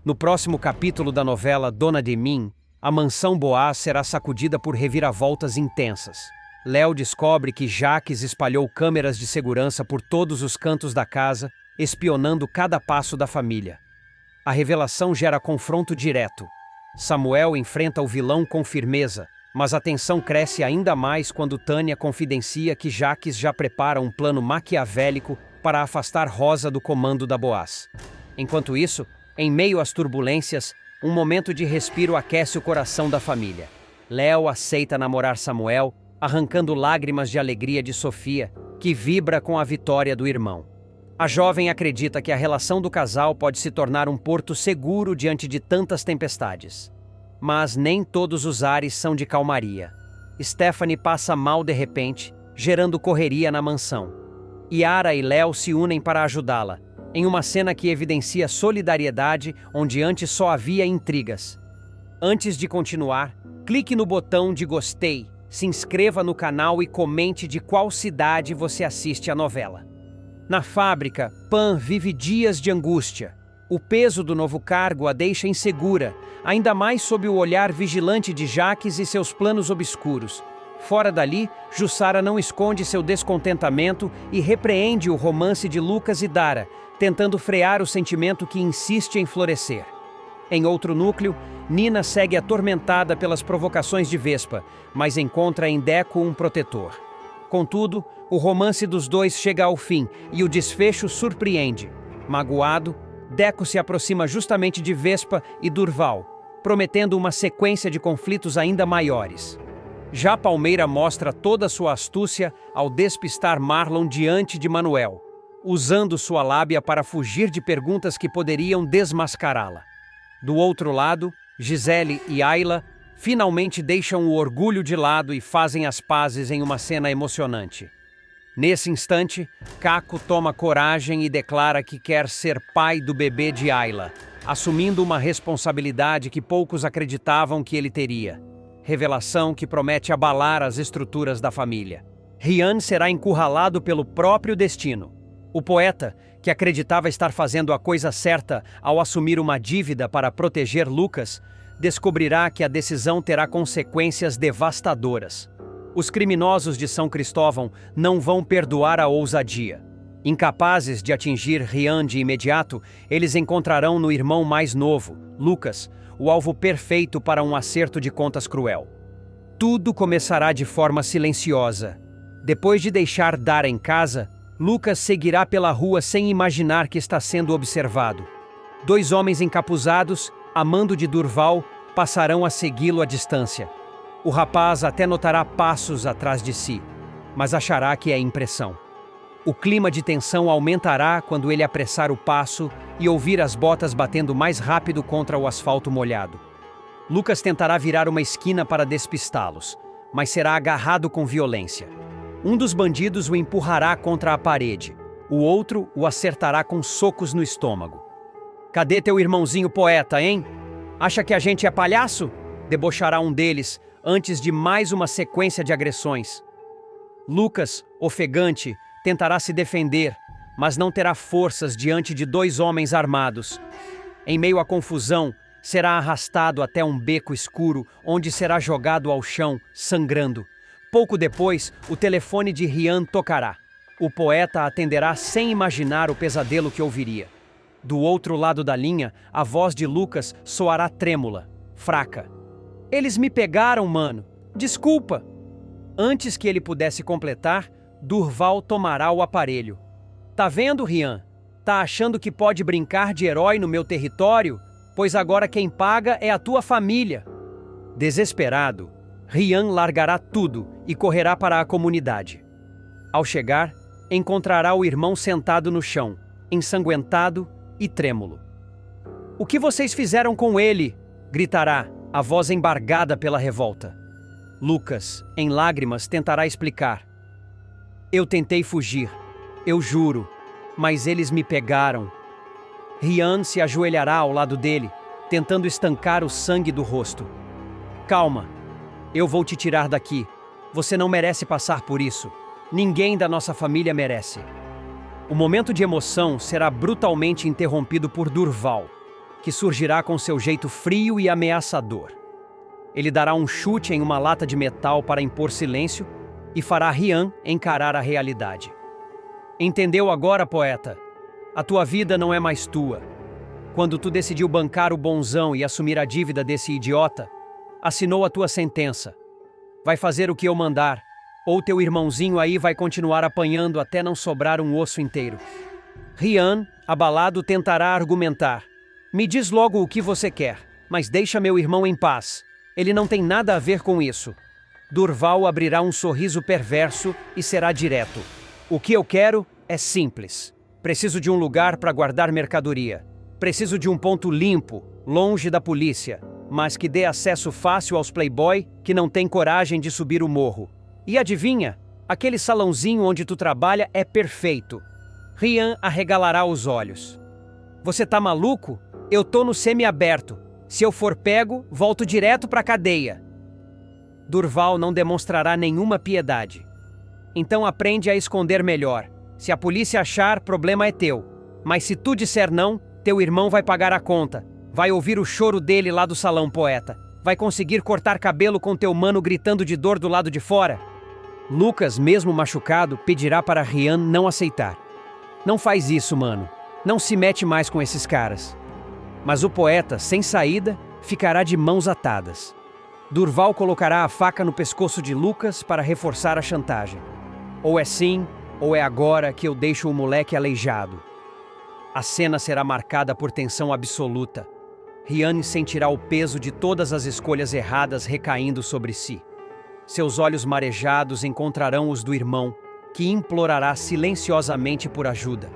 No próximo capítulo da novela Dona de Mim, a mansão Boaz será sacudida por reviravoltas intensas. Léo descobre que Jaques espalhou câmeras de segurança por todos os cantos da casa, espionando cada passo da família. A revelação gera confronto direto. Samuel enfrenta o vilão com firmeza, mas a tensão cresce ainda mais quando Tânia confidencia que Jaques já prepara um plano maquiavélico para afastar Rosa do comando da Boaz. Enquanto isso, em meio às turbulências, um momento de respiro aquece o coração da família. Léo aceita namorar Samuel, arrancando lágrimas de alegria de Sofia, que vibra com a vitória do irmão. A jovem acredita que a relação do casal pode se tornar um porto seguro diante de tantas tempestades. Mas nem todos os ares são de calmaria. Stephanie passa mal de repente, gerando correria na mansão. Yara e Léo se unem para ajudá-la, em uma cena que evidencia solidariedade onde antes só havia intrigas. Antes de continuar, clique no botão de gostei, se inscreva no canal e comente de qual cidade você assiste a novela. Na fábrica, Pan vive dias de angústia. O peso do novo cargo a deixa insegura, ainda mais sob o olhar vigilante de Jaques e seus planos obscuros. Fora dali, Jussara não esconde seu descontentamento e repreende o romance de Lucas e Dara, tentando frear o sentimento que insiste em florescer. Em outro núcleo, Nina segue atormentada pelas provocações de Vespa, mas encontra em Deco um protetor. Contudo, o romance dos dois chega ao fim e o desfecho surpreende. Magoado, Deco se aproxima justamente de Vespa e Durval, prometendo uma sequência de conflitos ainda maiores. Já Palmeira mostra toda sua astúcia ao despistar Marlon diante de Manuel, usando sua lábia para fugir de perguntas que poderiam desmascará-la. Do outro lado, Gisele e Ayla finalmente deixam o orgulho de lado e fazem as pazes em uma cena emocionante. Nesse instante, Caco toma coragem e declara que quer ser pai do bebê de Ayla, assumindo uma responsabilidade que poucos acreditavam que ele teria. Revelação que promete abalar as estruturas da família. Rian será encurralado pelo próprio destino. O poeta, que acreditava estar fazendo a coisa certa ao assumir uma dívida para proteger Lucas, descobrirá que a decisão terá consequências devastadoras. Os criminosos de São Cristóvão não vão perdoar a ousadia. Incapazes de atingir Rian de imediato, eles encontrarão no irmão mais novo, Lucas, o alvo perfeito para um acerto de contas cruel. Tudo começará de forma silenciosa. Depois de deixar Dara em casa, Lucas seguirá pela rua sem imaginar que está sendo observado. Dois homens encapuzados, a mando de Durval, passarão a segui-lo à distância. O rapaz até notará passos atrás de si, mas achará que é impressão. O clima de tensão aumentará quando ele apressar o passo e ouvir as botas batendo mais rápido contra o asfalto molhado. Lucas tentará virar uma esquina para despistá-los, mas será agarrado com violência. Um dos bandidos o empurrará contra a parede, o outro o acertará com socos no estômago. "Cadê teu irmãozinho poeta, hein? Acha que a gente é palhaço?" debochará um deles, antes de mais uma sequência de agressões. Lucas, ofegante, tentará se defender, mas não terá forças diante de dois homens armados. Em meio à confusão, será arrastado até um beco escuro, onde será jogado ao chão, sangrando. Pouco depois, o telefone de Rian tocará. O poeta atenderá sem imaginar o pesadelo que ouviria. Do outro lado da linha, a voz de Lucas soará trêmula, fraca. "Eles me pegaram, mano. Desculpa." Antes que ele pudesse completar, Durval tomará o aparelho. "Tá vendo, Rian? Tá achando que pode brincar de herói no meu território? Pois agora quem paga é a tua família." Desesperado, Rian largará tudo e correrá para a comunidade. Ao chegar, encontrará o irmão sentado no chão, ensanguentado e trêmulo. "O que vocês fizeram com ele?" gritará, a voz embargada pela revolta. Lucas, em lágrimas, tentará explicar. "Eu tentei fugir, eu juro, mas eles me pegaram." Rian se ajoelhará ao lado dele, tentando estancar o sangue do rosto. "Calma, eu vou te tirar daqui. Você não merece passar por isso. Ninguém da nossa família merece." O momento de emoção será brutalmente interrompido por Durval. que surgirá com seu jeito frio e ameaçador. Ele dará um chute em uma lata de metal para impor silêncio e fará Rian encarar a realidade. Entendeu agora, poeta? A tua vida não é mais tua. Quando tu decidiu bancar o bonzão e assumir a dívida desse idiota, assinou a tua sentença. Vai fazer o que eu mandar, ou teu irmãozinho aí vai continuar apanhando até não sobrar um osso inteiro. Rian, abalado, tentará argumentar. Me diz logo o que você quer, mas deixa meu irmão em paz. Ele não tem nada a ver com isso. Durval abrirá um sorriso perverso e será direto. O que eu quero é simples. Preciso de um lugar para guardar mercadoria. Preciso de um ponto limpo, longe da polícia, mas que dê acesso fácil aos playboy que não têm coragem de subir o morro. E adivinha? Aquele salãozinho onde tu trabalha é perfeito. Rian arregalará os olhos. Você tá maluco? Eu tô no semiaberto. Se eu for pego, volto direto pra cadeia. Durval não demonstrará nenhuma piedade. Então aprende a esconder melhor. Se a polícia achar, problema é teu. Mas se tu disser não, teu irmão vai pagar a conta. Vai ouvir o choro dele lá do salão, poeta. Vai conseguir cortar cabelo com teu mano gritando de dor do lado de fora. Lucas, mesmo machucado, pedirá para Rian não aceitar. Não faz isso, mano. Não se mete mais com esses caras. Mas o poeta, sem saída, ficará de mãos atadas. Durval colocará a faca no pescoço de Lucas para reforçar a chantagem. Ou é sim, ou é agora que eu deixo o moleque aleijado. A cena será marcada por tensão absoluta. Rian sentirá o peso de todas as escolhas erradas recaindo sobre si. Seus olhos marejados encontrarão os do irmão, que implorará silenciosamente por ajuda.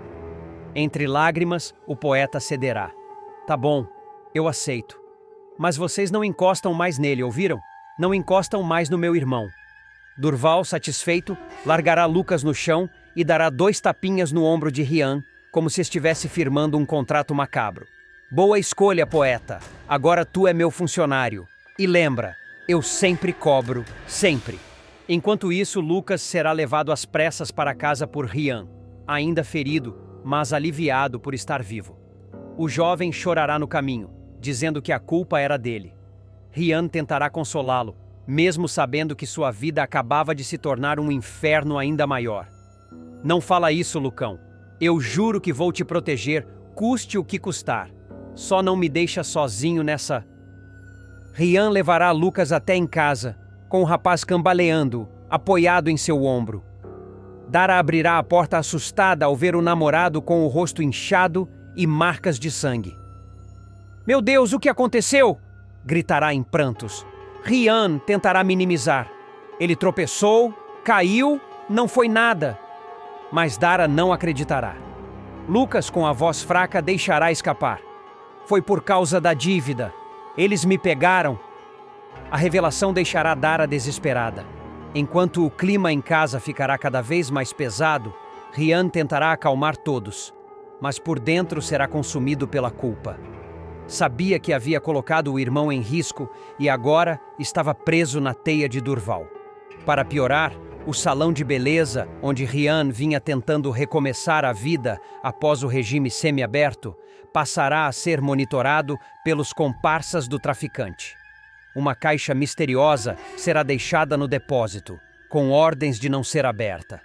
Entre lágrimas, o poeta cederá. Tá bom, eu aceito. Mas vocês não encostam mais nele, ouviram? Não encostam mais no meu irmão. Durval, satisfeito, largará Lucas no chão e dará 2 tapinhas no ombro de Rian, como se estivesse firmando um contrato macabro. Boa escolha, poeta. Agora tu é meu funcionário. E lembra, eu sempre cobro, sempre. Enquanto isso, Lucas será levado às pressas para casa por Rian, ainda ferido, mas aliviado por estar vivo. O jovem chorará no caminho, dizendo que a culpa era dele. Rian tentará consolá-lo, mesmo sabendo que sua vida acabava de se tornar um inferno ainda maior. Não fala isso, Lucão. Eu juro que vou te proteger, custe o que custar. Só não me deixa sozinho nessa... Rian levará Lucas até em casa, com o rapaz cambaleando, apoiado em seu ombro. Dara abrirá a porta assustada ao ver o namorado com o rosto inchado e marcas de sangue. Meu Deus, o que aconteceu? Gritará em prantos. Rian tentará minimizar. Ele tropeçou, caiu, não foi nada. Mas Dara não acreditará. Lucas, com a voz fraca, deixará escapar. Foi por causa da dívida. Eles me pegaram. A revelação deixará Dara desesperada. Enquanto o clima em casa ficará cada vez mais pesado, Rian tentará acalmar todos, mas por dentro será consumido pela culpa. Sabia que havia colocado o irmão em risco e agora estava preso na teia de Durval. Para piorar, o salão de beleza, onde Rian vinha tentando recomeçar a vida após o regime semiaberto, passará a ser monitorado pelos comparsas do traficante. Uma caixa misteriosa será deixada no depósito, com ordens de não ser aberta.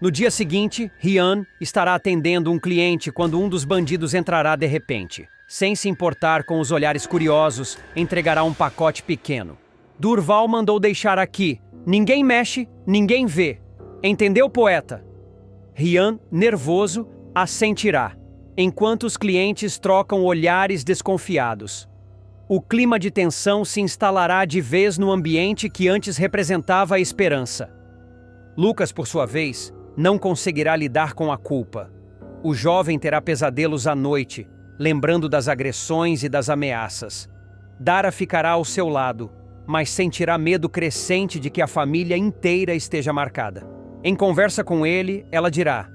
No dia seguinte, Rian estará atendendo um cliente quando um dos bandidos entrará de repente. Sem se importar com os olhares curiosos, entregará um pacote pequeno. Durval mandou deixar aqui. Ninguém mexe, ninguém vê. Entendeu, poeta? Rian, nervoso, assentirá, enquanto os clientes trocam olhares desconfiados. O clima de tensão se instalará de vez no ambiente que antes representava a esperança. Lucas, por sua vez, não conseguirá lidar com a culpa. O jovem terá pesadelos à noite, lembrando das agressões e das ameaças. Dara ficará ao seu lado, mas sentirá medo crescente de que a família inteira esteja marcada. Em conversa com ele, ela dirá: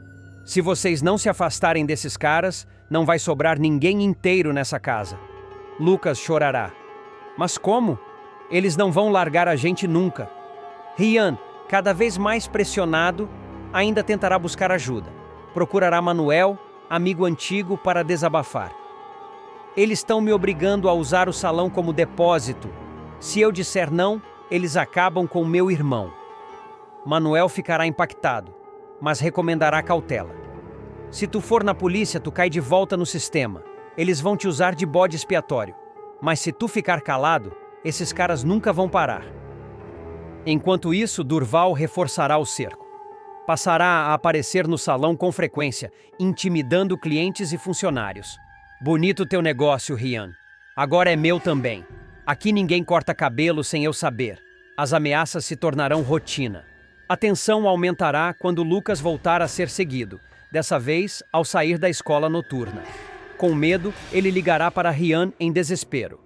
se vocês não se afastarem desses caras, não vai sobrar ninguém inteiro nessa casa. Lucas chorará. Mas como? Eles não vão largar a gente nunca. Rian, cada vez mais pressionado, ainda tentará buscar ajuda. Procurará Manuel, amigo antigo, para desabafar. Eles estão me obrigando a usar o salão como depósito. Se eu disser não, eles acabam com meu irmão. Manuel ficará impactado, mas recomendará cautela. Se tu for na polícia, tu cai de volta no sistema. Eles vão te usar de bode expiatório. Mas se tu ficar calado, esses caras nunca vão parar. Enquanto isso, Durval reforçará o cerco. Passará a aparecer no salão com frequência, intimidando clientes e funcionários. Bonito teu negócio, Rian. Agora é meu também. Aqui ninguém corta cabelo sem eu saber. As ameaças se tornarão rotina. A tensão aumentará quando Lucas voltar a ser seguido, dessa vez ao sair da escola noturna. Com medo, ele ligará para Rian em desespero.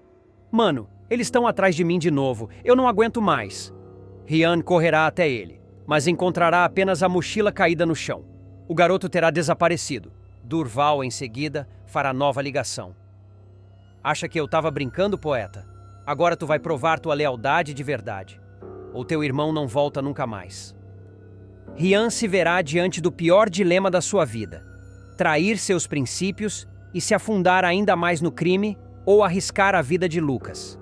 Mano, eles estão atrás de mim de novo. Eu não aguento mais. Rian correrá até ele, mas encontrará apenas a mochila caída no chão. O garoto terá desaparecido. Durval, em seguida, fará nova ligação. Acha que eu estava brincando, poeta? Agora tu vai provar tua lealdade de verdade. Ou teu irmão não volta nunca mais. Rian se verá diante do pior dilema da sua vida: trair seus princípios e se afundar ainda mais no crime ou arriscar a vida de Lucas.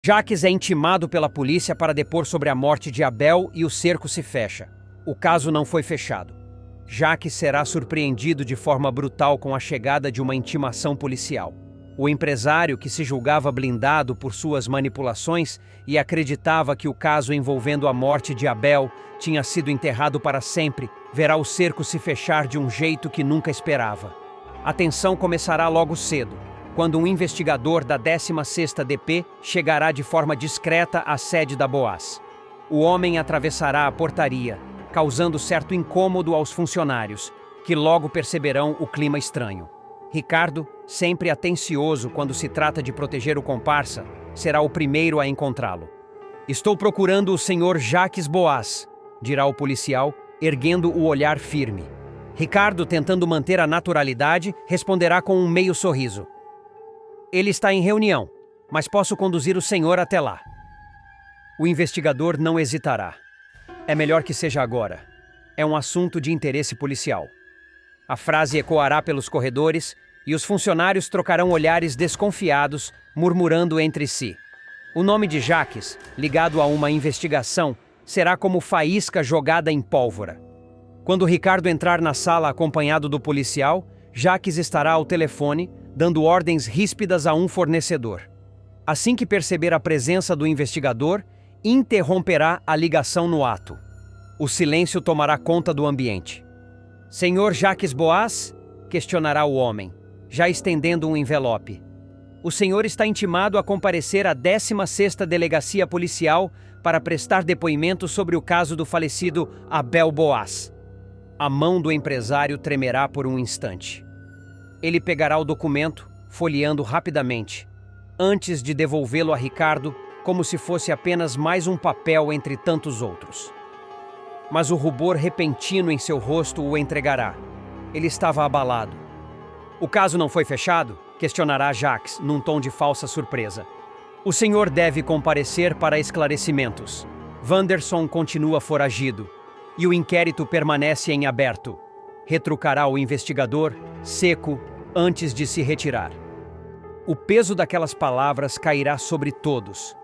Jacques é intimado pela polícia para depor sobre a morte de Abel e o cerco se fecha. O caso não foi fechado. Jacques será surpreendido de forma brutal com a chegada de uma intimação policial. O empresário, que se julgava blindado por suas manipulações e acreditava que o caso envolvendo a morte de Abel tinha sido enterrado para sempre, verá o cerco se fechar de um jeito que nunca esperava. A tensão começará logo cedo, quando um investigador da 16ª DP chegará de forma discreta à sede da Boaz. O homem atravessará a portaria, causando certo incômodo aos funcionários, que logo perceberão o clima estranho. Ricardo, sempre atencioso quando se trata de proteger o comparsa, será o primeiro a encontrá-lo. Estou procurando o senhor Jacques Boaz, dirá o policial, erguendo o olhar firme. Ricardo, tentando manter a naturalidade, responderá com um meio sorriso. Ele está em reunião, mas posso conduzir o senhor até lá. O investigador não hesitará. É melhor que seja agora. É um assunto de interesse policial. A frase ecoará pelos corredores e os funcionários trocarão olhares desconfiados, murmurando entre si. O nome de Jacques, ligado a uma investigação, será como faísca jogada em pólvora. Quando Ricardo entrar na sala acompanhado do policial, Jacques estará ao telefone, dando ordens ríspidas a um fornecedor. Assim que perceber a presença do investigador, interromperá a ligação no ato. O silêncio tomará conta do ambiente. Senhor Jacques Boaz? Questionará o homem, já estendendo um envelope. O senhor está intimado a comparecer à 16ª Delegacia Policial para prestar depoimento sobre o caso do falecido Abel Boaz. A mão do empresário tremerá por um instante. Ele pegará o documento, folheando rapidamente, antes de devolvê-lo a Ricardo, como se fosse apenas mais um papel entre tantos outros. Mas o rubor repentino em seu rosto o entregará. Ele estava abalado. O caso não foi fechado? Questionará Jacques, num tom de falsa surpresa. O senhor deve comparecer para esclarecimentos. Wanderson continua foragido e o inquérito permanece em aberto. Retrucará o investigador, seco, antes de se retirar. O peso daquelas palavras cairá sobre todos.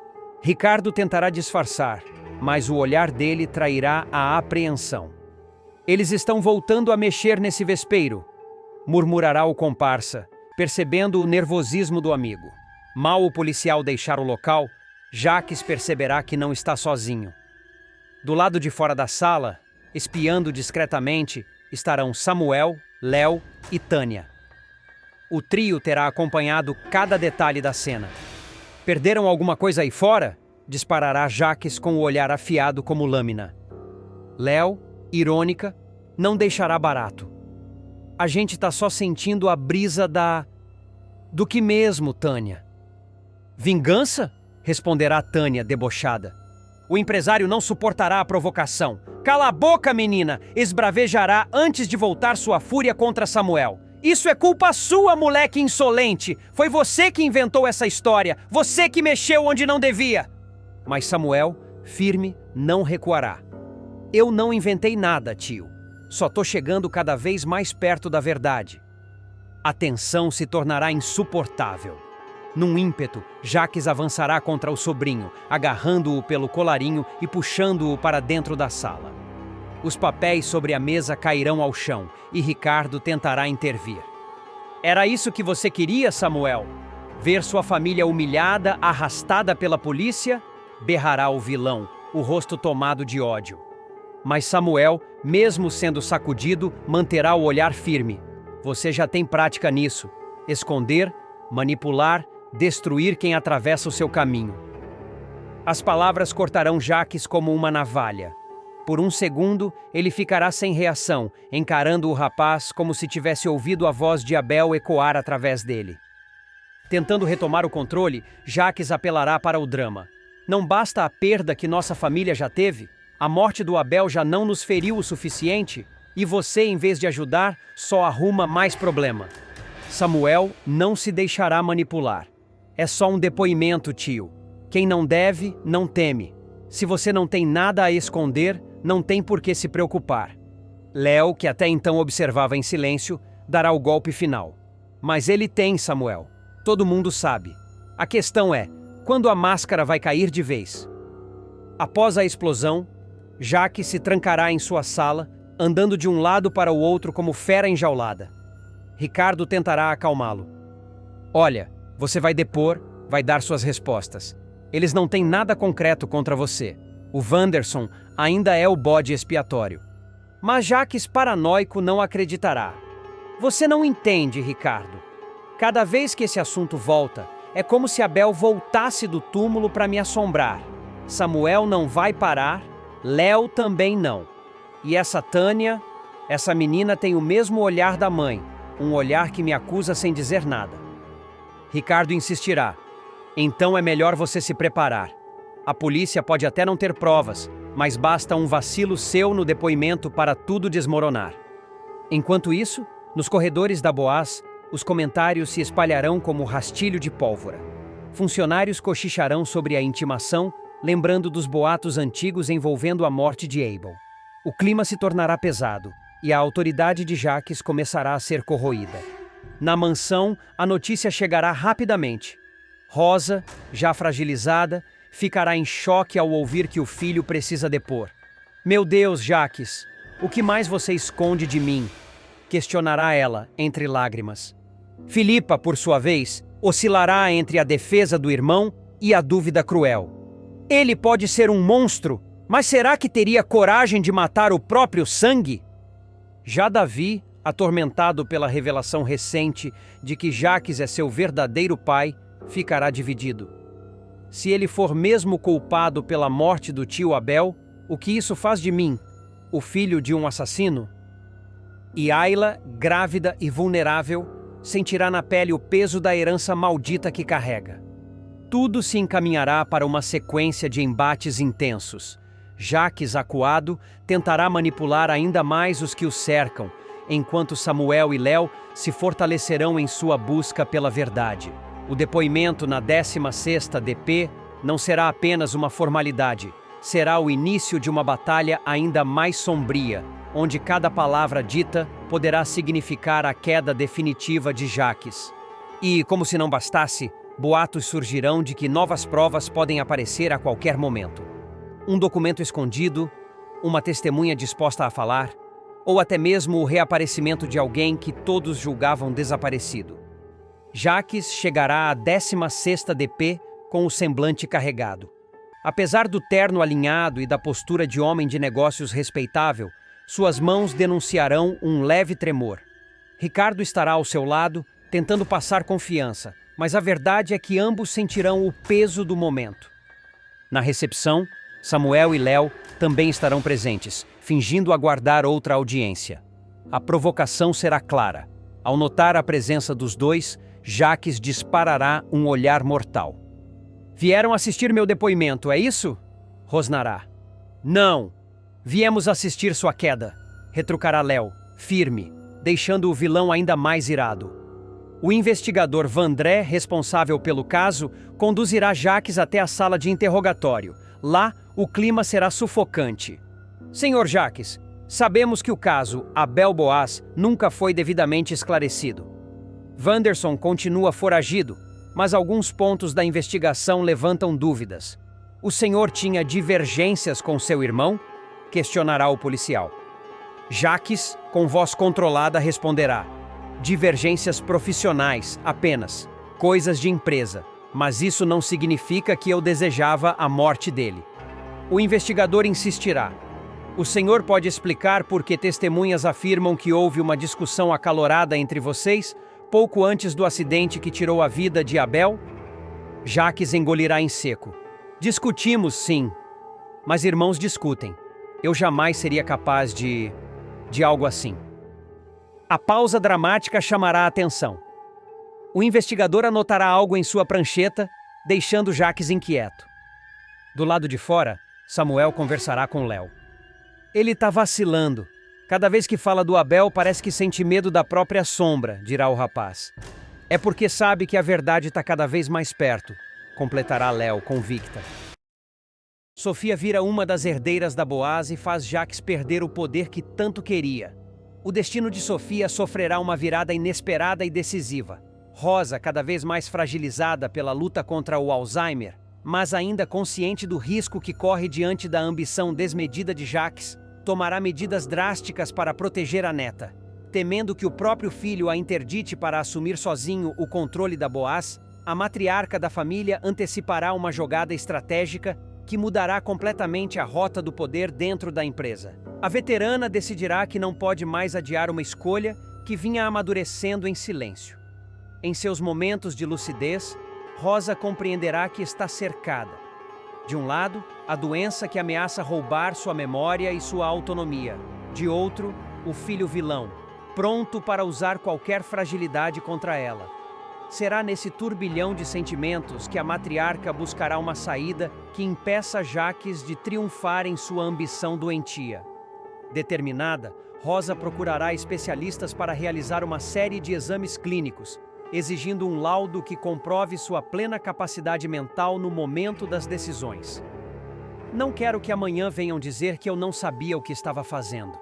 Ricardo tentará disfarçar, mas o olhar dele trairá a apreensão. Eles estão voltando a mexer nesse vespeiro, murmurará o comparsa, percebendo o nervosismo do amigo. Mal o policial deixar o local, Jacques perceberá que não está sozinho. Do lado de fora da sala, espiando discretamente, estarão Samuel, Léo e Tânia. O trio terá acompanhado cada detalhe da cena. Perderam alguma coisa aí fora? Disparará Jacques com o olhar afiado como lâmina. Léo, irônica, não deixará barato. A gente tá só sentindo a brisa do que mesmo, Tânia? Vingança? Responderá Tânia, debochada. O empresário não suportará a provocação. Cala a boca, menina! Esbravejará antes de voltar sua fúria contra Samuel. Isso é culpa sua, moleque insolente! Foi você que inventou essa história! Você que mexeu onde não devia! Mas Samuel, firme, não recuará. Eu não inventei nada, tio. Só tô chegando cada vez mais perto da verdade. A tensão se tornará insuportável. Num ímpeto, Jacques avançará contra o sobrinho, agarrando-o pelo colarinho e puxando-o para dentro da sala. Os papéis sobre a mesa cairão ao chão e Ricardo tentará intervir. Era isso que você queria, Samuel? Ver sua família humilhada, arrastada pela polícia? Berrará o vilão, o rosto tomado de ódio. Mas Samuel, mesmo sendo sacudido, manterá o olhar firme. Você já tem prática nisso. Esconder, manipular, destruir quem atravessa o seu caminho. As palavras cortarão Jacques como uma navalha. Por um segundo, ele ficará sem reação, encarando o rapaz como se tivesse ouvido a voz de Abel ecoar através dele. Tentando retomar o controle, Jacques apelará para o drama. Não basta a perda que nossa família já teve? A morte do Abel já não nos feriu o suficiente? E você, em vez de ajudar, só arruma mais problema. Samuel não se deixará manipular. É só um depoimento, tio. Quem não deve, não teme. Se você não tem nada a esconder, não tem por que se preocupar. Léo, que até então observava em silêncio, dará o golpe final. Mas ele tem, Samuel. Todo mundo sabe. A questão é, quando a máscara vai cair de vez? Após a explosão, Jacques se trancará em sua sala, andando de um lado para o outro como fera enjaulada. Ricardo tentará acalmá-lo. Olha, você vai depor, vai dar suas respostas. Eles não têm nada concreto contra você. O Wanderson ainda é o bode expiatório. Mas Jacques, paranoico, não acreditará. Você não entende, Ricardo. Cada vez que esse assunto volta, é como se Abel voltasse do túmulo para me assombrar. Samuel não vai parar, Léo também não. E essa Tânia, essa menina tem o mesmo olhar da mãe, um olhar que me acusa sem dizer nada. Ricardo insistirá. Então é melhor você se preparar. A polícia pode até não ter provas, mas basta um vacilo seu no depoimento para tudo desmoronar. Enquanto isso, nos corredores da Boaz, os comentários se espalharão como rastilho de pólvora. Funcionários cochicharão sobre a intimação, lembrando dos boatos antigos envolvendo a morte de Abel. O clima se tornará pesado e a autoridade de Jacques começará a ser corroída. Na mansão, a notícia chegará rapidamente. Rosa, já fragilizada, ficará em choque ao ouvir que o filho precisa depor. Meu Deus, Jacques, o que mais você esconde de mim? Questionará ela, entre lágrimas. Filipa, por sua vez, oscilará entre a defesa do irmão e a dúvida cruel. Ele pode ser um monstro, mas será que teria coragem de matar o próprio sangue? Já Davi, atormentado pela revelação recente de que Jacques é seu verdadeiro pai, ficará dividido. Se ele for mesmo culpado pela morte do tio Abel, o que isso faz de mim, o filho de um assassino? E Ayla, grávida e vulnerável, sentirá na pele o peso da herança maldita que carrega. Tudo se encaminhará para uma sequência de embates intensos. Jacques, acuado, tentará manipular ainda mais os que o cercam, enquanto Samuel e Léo se fortalecerão em sua busca pela verdade. O depoimento na 16ª DP não será apenas uma formalidade, será o início de uma batalha ainda mais sombria, onde cada palavra dita poderá significar a queda definitiva de Jacques. E, como se não bastasse, boatos surgirão de que novas provas podem aparecer a qualquer momento. Um documento escondido, uma testemunha disposta a falar, ou até mesmo o reaparecimento de alguém que todos julgavam desaparecido. Jacques chegará à 16ª DP com o semblante carregado. Apesar do terno alinhado e da postura de homem de negócios respeitável, suas mãos denunciarão um leve tremor. Ricardo estará ao seu lado, tentando passar confiança, mas a verdade é que ambos sentirão o peso do momento. Na recepção, Samuel e Léo também estarão presentes, fingindo aguardar outra audiência. A provocação será clara. Ao notar a presença dos dois, Jacques disparará um olhar mortal. Vieram assistir meu depoimento, é isso? Rosnará. Não! Viemos assistir sua queda, retrucará Léo, firme, deixando o vilão ainda mais irado. O investigador Vandré, responsável pelo caso, conduzirá Jacques até a sala de interrogatório. Lá, o clima será sufocante. Senhor Jacques, sabemos que o caso Abel Boaz nunca foi devidamente esclarecido. Wanderson continua foragido, mas alguns pontos da investigação levantam dúvidas. O senhor tinha divergências com seu irmão? Questionará o policial. Jacques, com voz controlada, responderá: divergências profissionais, apenas. Coisas de empresa. Mas isso não significa que eu desejava a morte dele. O investigador insistirá. O senhor pode explicar por que testemunhas afirmam que houve uma discussão acalorada entre vocês, pouco antes do acidente que tirou a vida de Abel? Jacques engolirá em seco. Discutimos, sim. Mas irmãos discutem. Eu jamais seria capaz de algo assim. A pausa dramática chamará a atenção. O investigador anotará algo em sua prancheta, deixando Jacques inquieto. Do lado de fora, Samuel conversará com Léo. Ele está vacilando. Cada vez que fala do Abel, parece que sente medo da própria sombra, dirá o rapaz. É porque sabe que a verdade está cada vez mais perto, completará Léo, convicta. Sofia vira uma das herdeiras da Boaz e faz Jacques perder o poder que tanto queria. O destino de Sofia sofrerá uma virada inesperada e decisiva. Rosa, cada vez mais fragilizada pela luta contra o Alzheimer, mas ainda consciente do risco que corre diante da ambição desmedida de Jacques, tomará medidas drásticas para proteger a neta. Temendo que o próprio filho a interdite para assumir sozinho o controle da Boaz, a matriarca da família antecipará uma jogada estratégica que mudará completamente a rota do poder dentro da empresa. A veterana decidirá que não pode mais adiar uma escolha que vinha amadurecendo em silêncio. Em seus momentos de lucidez, Rosa compreenderá que está cercada. De um lado, a doença que ameaça roubar sua memória e sua autonomia. De outro, o filho vilão, pronto para usar qualquer fragilidade contra ela. Será nesse turbilhão de sentimentos que a matriarca buscará uma saída que impeça Jacques de triunfar em sua ambição doentia. Determinada, Rosa procurará especialistas para realizar uma série de exames clínicos, exigindo um laudo que comprove sua plena capacidade mental no momento das decisões. Não quero que amanhã venham dizer que eu não sabia o que estava fazendo,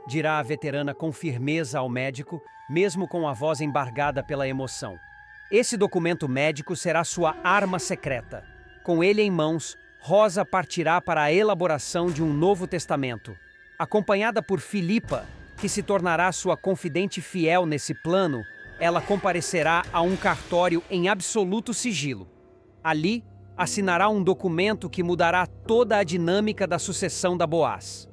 dirá a veterana com firmeza ao médico, mesmo com a voz embargada pela emoção. Esse documento médico será sua arma secreta. Com ele em mãos, Rosa partirá para a elaboração de um novo testamento. Acompanhada por Filipa, que se tornará sua confidente fiel nesse plano, ela comparecerá a um cartório em absoluto sigilo. Ali, assinará um documento que mudará toda a dinâmica da sucessão da Boaz.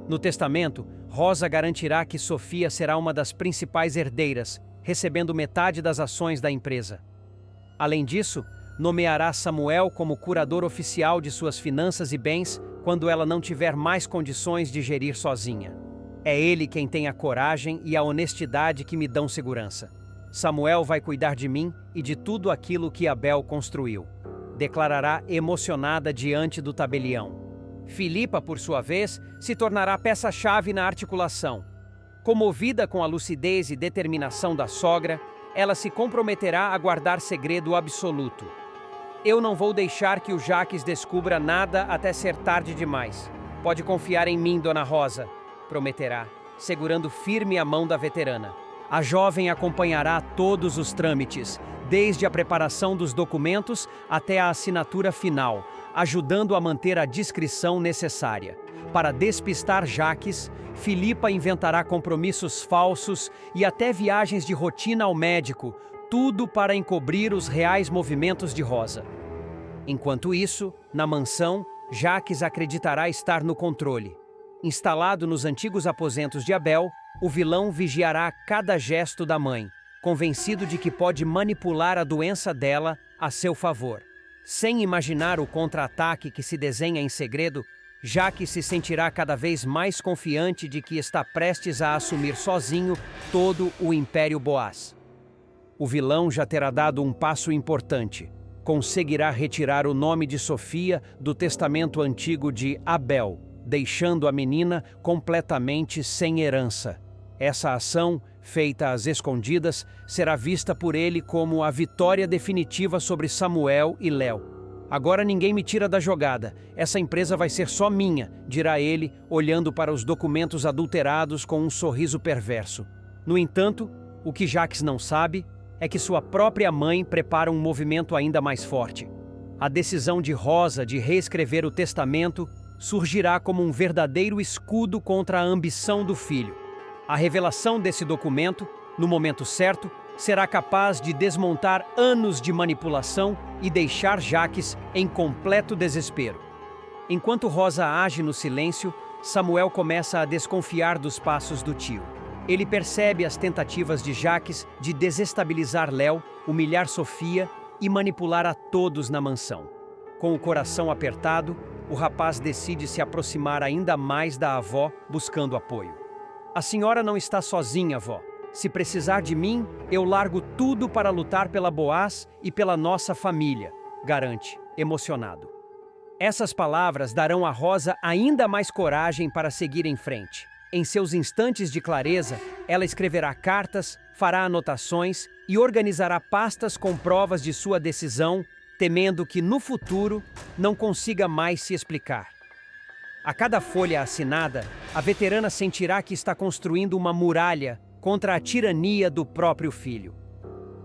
No testamento, Rosa garantirá que Sofia será uma das principais herdeiras, recebendo metade das ações da empresa. Além disso, nomeará Samuel como curador oficial de suas finanças e bens quando ela não tiver mais condições de gerir sozinha. É ele quem tem a coragem e a honestidade que me dão segurança. Samuel vai cuidar de mim e de tudo aquilo que Abel construiu, declarará emocionada diante do tabelião. Filipa, por sua vez, se tornará peça-chave na articulação. Comovida com a lucidez e determinação da sogra, ela se comprometerá a guardar segredo absoluto. Eu não vou deixar que o Jacques descubra nada até ser tarde demais. Pode confiar em mim, Dona Rosa, prometerá, segurando firme a mão da veterana. A jovem acompanhará todos os trâmites, desde a preparação dos documentos até a assinatura final, ajudando a manter a discrição necessária. Para despistar Jacques, Filipa inventará compromissos falsos e até viagens de rotina ao médico, tudo para encobrir os reais movimentos de Rosa. Enquanto isso, na mansão, Jacques acreditará estar no controle. Instalado nos antigos aposentos de Abel, o vilão vigiará cada gesto da mãe, convencido de que pode manipular a doença dela a seu favor. Sem imaginar o contra-ataque que se desenha em segredo, Jacques se sentirá cada vez mais confiante de que está prestes a assumir sozinho todo o Império Boaz. O vilão já terá dado um passo importante. Conseguirá retirar o nome de Sofia do testamento antigo de Abel, deixando a menina completamente sem herança. Essa ação, feita às escondidas, será vista por ele como a vitória definitiva sobre Samuel e Léo. Agora ninguém me tira da jogada. Essa empresa vai ser só minha, dirá ele, olhando para os documentos adulterados com um sorriso perverso. No entanto, o que Jacques não sabe é que sua própria mãe prepara um movimento ainda mais forte. A decisão de Rosa de reescrever o testamento surgirá como um verdadeiro escudo contra a ambição do filho. A revelação desse documento, no momento certo, será capaz de desmontar anos de manipulação e deixar Jacques em completo desespero. Enquanto Rosa age no silêncio, Samuel começa a desconfiar dos passos do tio. Ele percebe as tentativas de Jacques de desestabilizar Léo, humilhar Sofia e manipular a todos na mansão. Com o coração apertado, o rapaz decide se aproximar ainda mais da avó, buscando apoio. A senhora não está sozinha, vó. Se precisar de mim, eu largo tudo para lutar pela Boaz e pela nossa família, garante, emocionado. Essas palavras darão a Rosa ainda mais coragem para seguir em frente. Em seus instantes de clareza, ela escreverá cartas, fará anotações e organizará pastas com provas de sua decisão, temendo que no futuro não consiga mais se explicar. A cada folha assinada, a veterana sentirá que está construindo uma muralha contra a tirania do próprio filho.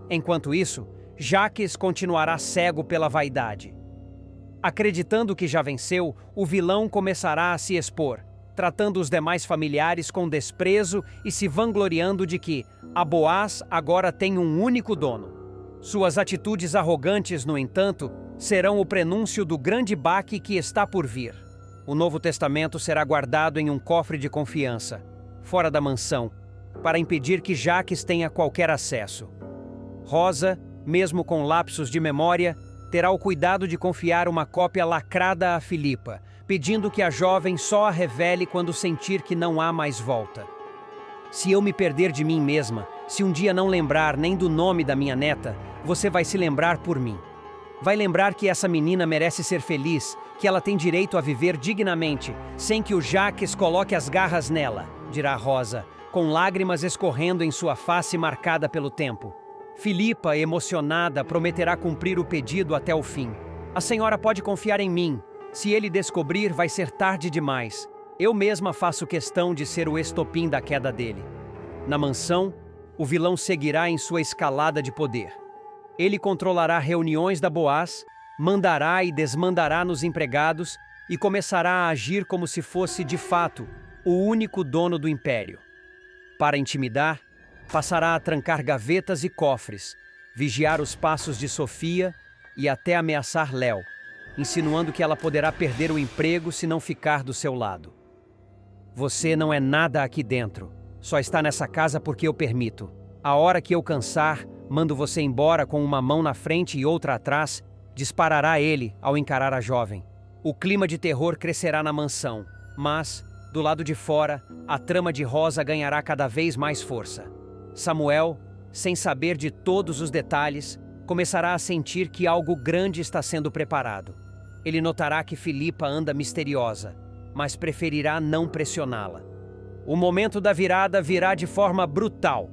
Enquanto isso, Jacques continuará cego pela vaidade. Acreditando que já venceu, o vilão começará a se expor, tratando os demais familiares com desprezo e se vangloriando de que a Boaz agora tem um único dono. Suas atitudes arrogantes, no entanto, serão o prenúncio do grande baque que está por vir. O Novo Testamento será guardado em um cofre de confiança, fora da mansão, para impedir que Jacques tenha qualquer acesso. Rosa, mesmo com lapsos de memória, terá o cuidado de confiar uma cópia lacrada a Filipa, pedindo que a jovem só a revele quando sentir que não há mais volta. Se eu me perder de mim mesma, se um dia não lembrar nem do nome da minha neta, você vai se lembrar por mim. Vai lembrar que essa menina merece ser feliz, que ela tem direito a viver dignamente, sem que o Jacques coloque as garras nela, dirá Rosa, com lágrimas escorrendo em sua face marcada pelo tempo. Filipa, emocionada, prometerá cumprir o pedido até o fim. A senhora pode confiar em mim. Se ele descobrir, vai ser tarde demais. Eu mesma faço questão de ser o estopim da queda dele. Na mansão, o vilão seguirá em sua escalada de poder. Ele controlará reuniões da Boaz, mandará e desmandará nos empregados e começará a agir como se fosse, de fato, o único dono do império. Para intimidar, passará a trancar gavetas e cofres, vigiar os passos de Sofia e até ameaçar Léo, insinuando que ela poderá perder o emprego se não ficar do seu lado. Você não é nada aqui dentro, só está nessa casa porque eu permito. A hora que eu cansar, mando você embora com uma mão na frente e outra atrás, disparará ele ao encarar a jovem. O clima de terror crescerá na mansão, mas, do lado de fora, a trama de Rosa ganhará cada vez mais força. Samuel, sem saber de todos os detalhes, começará a sentir que algo grande está sendo preparado. Ele notará que Filipa anda misteriosa, mas preferirá não pressioná-la. O momento da virada virá de forma brutal.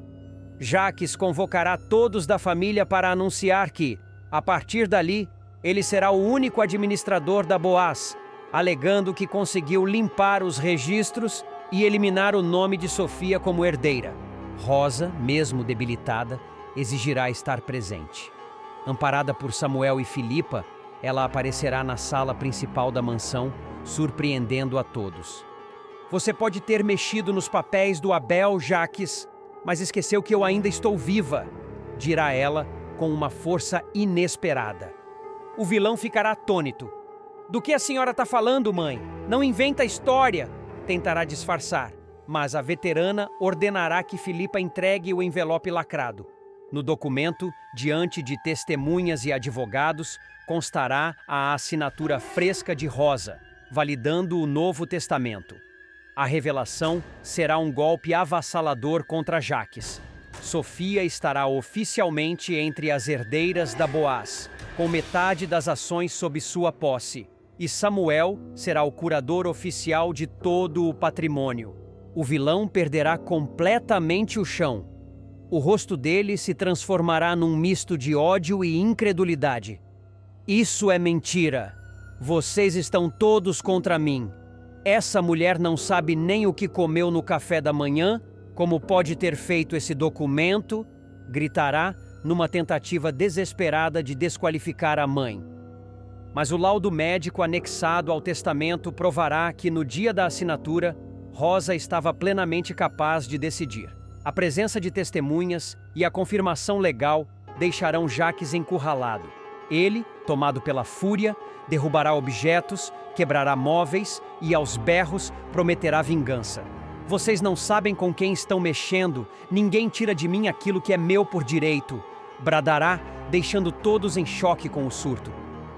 Jacques convocará todos da família para anunciar que, a partir dali, ele será o único administrador da Boaz, alegando que conseguiu limpar os registros e eliminar o nome de Sofia como herdeira. Rosa, mesmo debilitada, exigirá estar presente. Amparada por Samuel e Filipa, ela aparecerá na sala principal da mansão, surpreendendo a todos. Você pode ter mexido nos papéis do Abel, Jacques, mas esqueceu que eu ainda estou viva, dirá ela com uma força inesperada. O vilão ficará atônito. Do que a senhora está falando, mãe? Não inventa história, tentará disfarçar, mas a veterana ordenará que Filipa entregue o envelope lacrado. No documento, diante de testemunhas e advogados, constará a assinatura fresca de Rosa, validando o Novo Testamento. A revelação será um golpe avassalador contra Jacques. Sofia estará oficialmente entre as herdeiras da Boaz, com metade das ações sob sua posse, e Samuel será o curador oficial de todo o patrimônio. O vilão perderá completamente o chão. O rosto dele se transformará num misto de ódio e incredulidade. Isso é mentira. Vocês estão todos contra mim. Essa mulher não sabe nem o que comeu no café da manhã, como pode ter feito esse documento, gritará, numa tentativa desesperada de desqualificar a mãe. Mas o laudo médico anexado ao testamento provará que, no dia da assinatura, Rosa estava plenamente capaz de decidir. A presença de testemunhas e a confirmação legal deixarão Jacques encurralado. Ele, tomado pela fúria, derrubará objetos, quebrará móveis e, aos berros, prometerá vingança. Vocês não sabem com quem estão mexendo, ninguém tira de mim aquilo que é meu por direito, bradará, deixando todos em choque com o surto.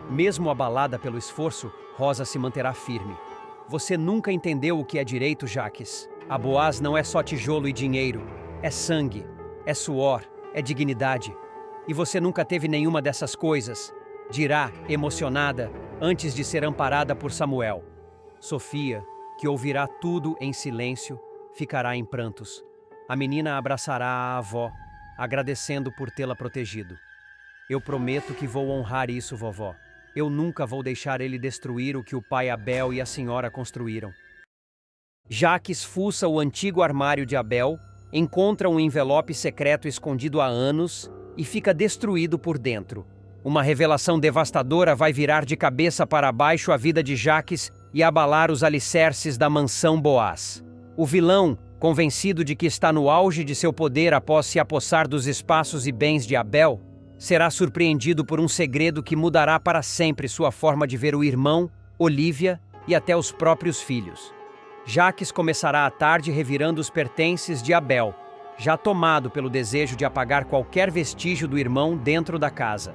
Mesmo abalada pelo esforço, Rosa se manterá firme. Você nunca entendeu o que é direito, Jacques. A Boaz não é só tijolo e dinheiro. É sangue, é suor, é dignidade. E você nunca teve nenhuma dessas coisas, dirá, emocionada, antes de ser amparada por Samuel. Sofia, que ouvirá tudo em silêncio, ficará em prantos. A menina abraçará a avó, agradecendo por tê-la protegido. Eu prometo que vou honrar isso, vovó. Eu nunca vou deixar ele destruir o que o pai Abel e a senhora construíram. Jacques fuça o antigo armário de Abel, encontra um envelope secreto escondido há anos e fica destruído por dentro. Uma revelação devastadora vai virar de cabeça para baixo a vida de Jacques e abalar os alicerces da mansão Boaz. O vilão, convencido de que está no auge de seu poder após se apossar dos espaços e bens de Abel, será surpreendido por um segredo que mudará para sempre sua forma de ver o irmão, Olívia e até os próprios filhos. Jacques começará a tarde revirando os pertences de Abel, já tomado pelo desejo de apagar qualquer vestígio do irmão dentro da casa.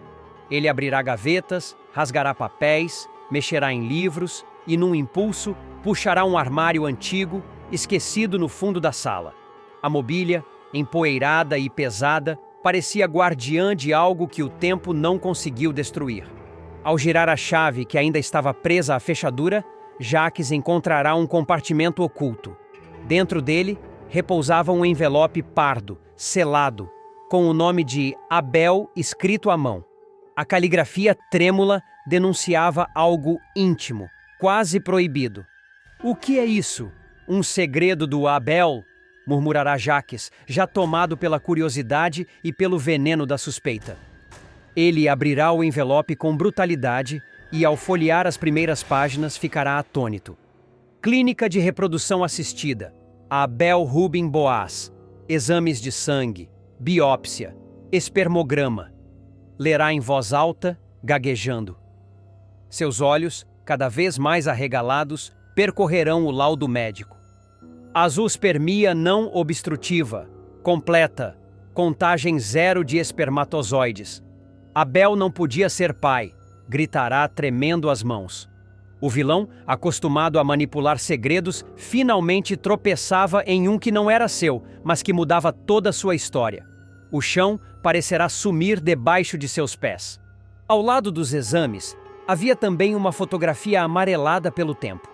Ele abrirá gavetas, rasgará papéis, mexerá em livros e, num impulso, puxará um armário antigo, esquecido no fundo da sala. A mobília, empoeirada e pesada, parecia guardiã de algo que o tempo não conseguiu destruir. Ao girar a chave que ainda estava presa à fechadura, Jacques encontrará um compartimento oculto. Dentro dele, repousava um envelope pardo, selado, com o nome de Abel escrito à mão. A caligrafia trêmula denunciava algo íntimo, quase proibido. O que é isso? Um segredo do Abel? Murmurará Jacques, já tomado pela curiosidade e pelo veneno da suspeita. Ele abrirá o envelope com brutalidade e, ao folhear as primeiras páginas, ficará atônito. Clínica de reprodução assistida. Abel Rubem Boaz. Exames de sangue. Biópsia. Espermograma. Lerá em voz alta, gaguejando. Seus olhos, cada vez mais arregalados, percorrerão o laudo médico. Azoospermia não obstrutiva, completa, contagem 0 de espermatozoides. Abel não podia ser pai, gritará tremendo as mãos. O vilão, acostumado a manipular segredos, finalmente tropeçava em um que não era seu, mas que mudava toda a sua história. O chão parecerá sumir debaixo de seus pés. Ao lado dos exames, havia também uma fotografia amarelada pelo tempo.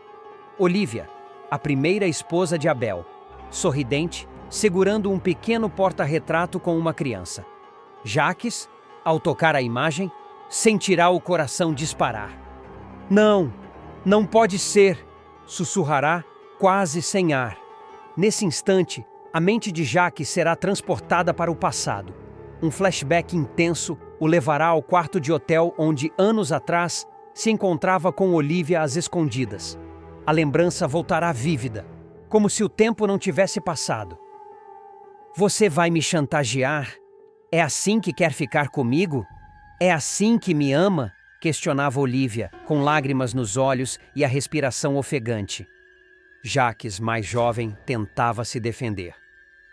Olívia, a primeira esposa de Abel, sorridente, segurando um pequeno porta-retrato com uma criança. Jacques, ao tocar a imagem, sentirá o coração disparar. Não, não pode ser, sussurrará, quase sem ar. Nesse instante, a mente de Jacques será transportada para o passado. Um flashback intenso o levará ao quarto de hotel onde, anos atrás, se encontrava com Olívia às escondidas. A lembrança voltará vívida, como se o tempo não tivesse passado. Você vai me chantagear? É assim que quer ficar comigo? É assim que me ama? Questionava Olívia, com lágrimas nos olhos e a respiração ofegante. Jacques, mais jovem, tentava se defender.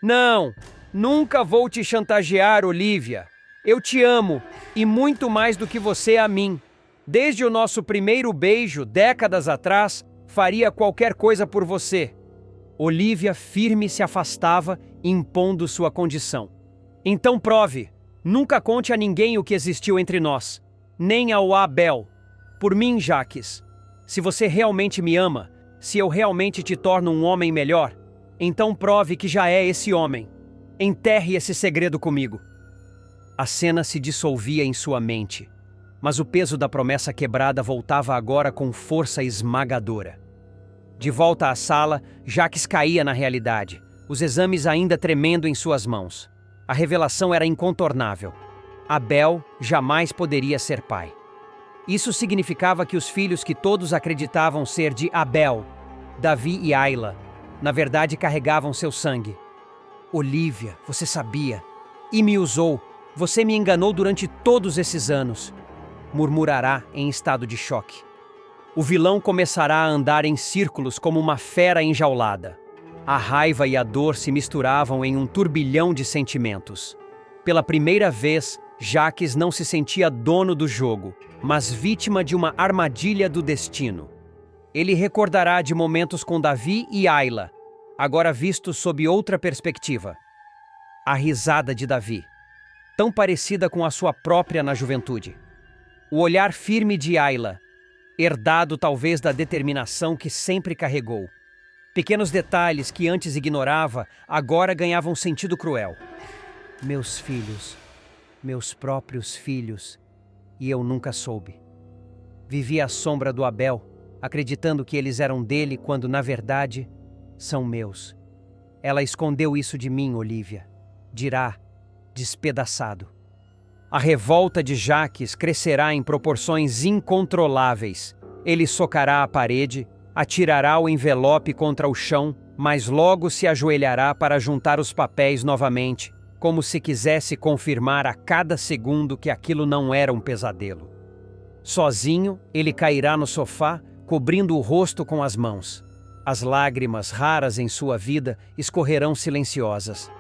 Não, nunca vou te chantagear, Olívia. Eu te amo, e muito mais do que você a mim. Desde o nosso primeiro beijo, décadas atrás, faria qualquer coisa por você. Olívia firme se afastava, impondo sua condição. Então prove. Nunca conte a ninguém o que existiu entre nós. Nem ao Abel. Por mim, Jacques. Se você realmente me ama, se eu realmente te torno um homem melhor, então prove que já é esse homem. Enterre esse segredo comigo. A cena se dissolvia em sua mente, mas o peso da promessa quebrada voltava agora com força esmagadora. De volta à sala, Jacques caía na realidade, os exames ainda tremendo em suas mãos. A revelação era incontornável. Abel jamais poderia ser pai. Isso significava que os filhos que todos acreditavam ser de Abel, Davi e Aila, na verdade carregavam seu sangue. Olívia, você sabia. E me usou. Você me enganou durante todos esses anos. Murmurará em estado de choque. O vilão começará a andar em círculos como uma fera enjaulada. A raiva e a dor se misturavam em um turbilhão de sentimentos. Pela primeira vez, Jacques não se sentia dono do jogo, mas vítima de uma armadilha do destino. Ele recordará de momentos com Davi e Aila, agora vistos sob outra perspectiva. A risada de Davi, tão parecida com a sua própria na juventude. O olhar firme de Aila, herdado talvez da determinação que sempre carregou. Pequenos detalhes que antes ignorava, agora ganhavam sentido cruel. Meus filhos, meus próprios filhos, e eu nunca soube. Vivi à sombra do Abel, acreditando que eles eram dele quando, na verdade, são meus. Ela escondeu isso de mim, Olívia. Dirá, despedaçado. A revolta de Jacques crescerá em proporções incontroláveis. Ele socará a parede, atirará o envelope contra o chão, mas logo se ajoelhará para juntar os papéis novamente, como se quisesse confirmar a cada segundo que aquilo não era um pesadelo. Sozinho, ele cairá no sofá, cobrindo o rosto com as mãos. As lágrimas raras em sua vida escorrerão silenciosas.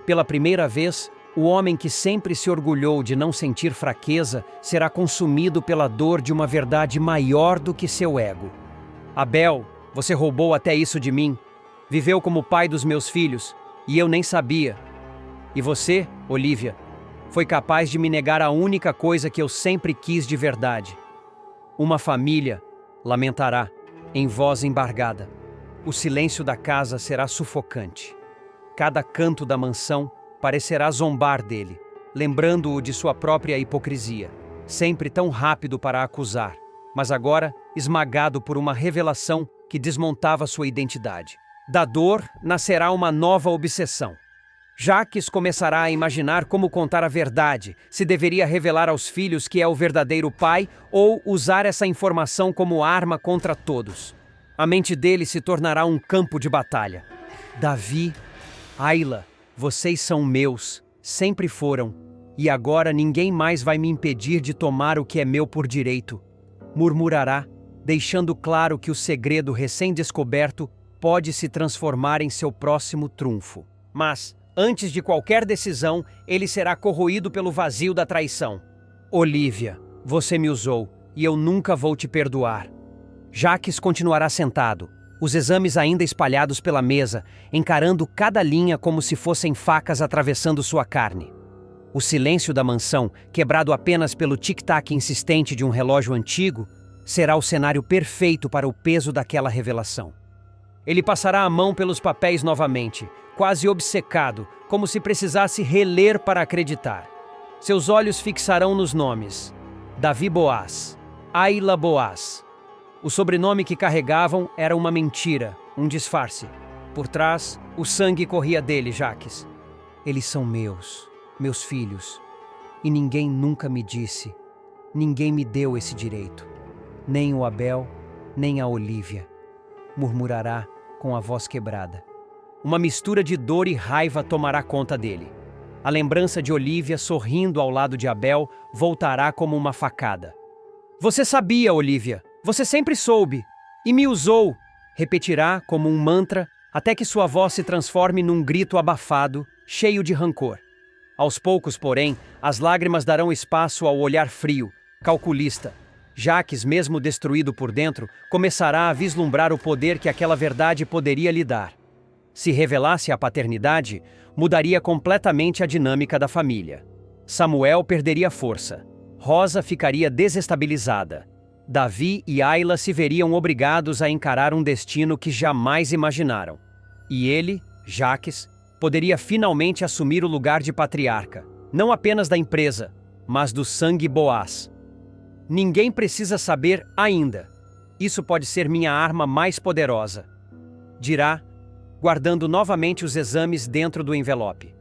Pela primeira vez, o homem que sempre se orgulhou de não sentir fraqueza será consumido pela dor de uma verdade maior do que seu ego. Abel, você roubou até isso de mim. Viveu como pai dos meus filhos, e eu nem sabia. E você, Olívia, foi capaz de me negar a única coisa que eu sempre quis de verdade. Uma família, lamentará, em voz embargada. O silêncio da casa será sufocante. Cada canto da mansão parecerá zombar dele, lembrando-o de sua própria hipocrisia, sempre tão rápido para acusar, mas agora esmagado por uma revelação que desmontava sua identidade. Da dor nascerá uma nova obsessão. Jacques começará a imaginar como contar a verdade, se deveria revelar aos filhos que é o verdadeiro pai ou usar essa informação como arma contra todos. A mente dele se tornará um campo de batalha. Davi, Aila, vocês são meus, sempre foram, e agora ninguém mais vai me impedir de tomar o que é meu por direito. Murmurará, deixando claro que o segredo recém-descoberto pode se transformar em seu próximo trunfo. Mas, antes de qualquer decisão, ele será corroído pelo vazio da traição. Olívia, você me usou, e eu nunca vou te perdoar. Jacques continuará sentado, os exames ainda espalhados pela mesa, encarando cada linha como se fossem facas atravessando sua carne. O silêncio da mansão, quebrado apenas pelo tic-tac insistente de um relógio antigo, será o cenário perfeito para o peso daquela revelação. Ele passará a mão pelos papéis novamente, quase obcecado, como se precisasse reler para acreditar. Seus olhos fixarão nos nomes: Davi Boaz, Aila Boaz. O sobrenome que carregavam era uma mentira, um disfarce. Por trás, o sangue corria dele, Jacques. Eles são meus filhos. E ninguém nunca me disse, ninguém me deu esse direito. Nem o Abel, nem a Olívia. Murmurará com a voz quebrada. Uma mistura de dor e raiva tomará conta dele. A lembrança de Olívia sorrindo ao lado de Abel voltará como uma facada. Você sabia, Olívia. Você sempre soube. E me usou. Repetirá como um mantra até que sua voz se transforme num grito abafado, cheio de rancor. Aos poucos, porém, as lágrimas darão espaço ao olhar frio, calculista. Jacques, mesmo destruído por dentro, começará a vislumbrar o poder que aquela verdade poderia lhe dar. Se revelasse a paternidade, mudaria completamente a dinâmica da família. Samuel perderia força. Rosa ficaria desestabilizada. Davi e Aila se veriam obrigados a encarar um destino que jamais imaginaram. E ele, Jacques, poderia finalmente assumir o lugar de patriarca, não apenas da empresa, mas do sangue Boaz. Ninguém precisa saber ainda. Isso pode ser minha arma mais poderosa, dirá, guardando novamente os exames dentro do envelope.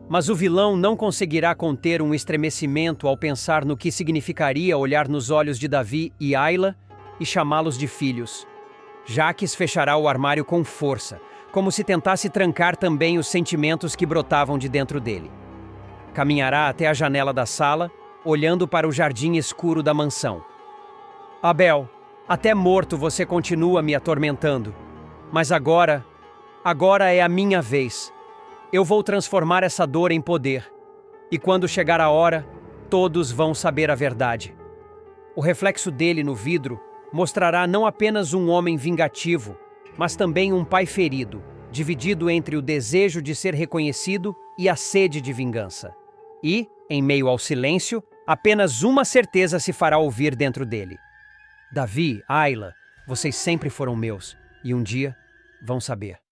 Mas o vilão não conseguirá conter um estremecimento ao pensar no que significaria olhar nos olhos de Davi e Ayla e chamá-los de filhos. Jaques fechará o armário com força, como se tentasse trancar também os sentimentos que brotavam de dentro dele. Caminhará até a janela da sala, olhando para o jardim escuro da mansão. Abel, até morto você continua me atormentando. Mas agora é a minha vez. Eu vou transformar essa dor em poder. E quando chegar a hora, todos vão saber a verdade. O reflexo dele no vidro mostrará não apenas um homem vingativo, mas também um pai ferido, dividido entre o desejo de ser reconhecido e a sede de vingança. E, em meio ao silêncio, apenas uma certeza se fará ouvir dentro dele. Davi, Ayla, vocês sempre foram meus, e um dia vão saber.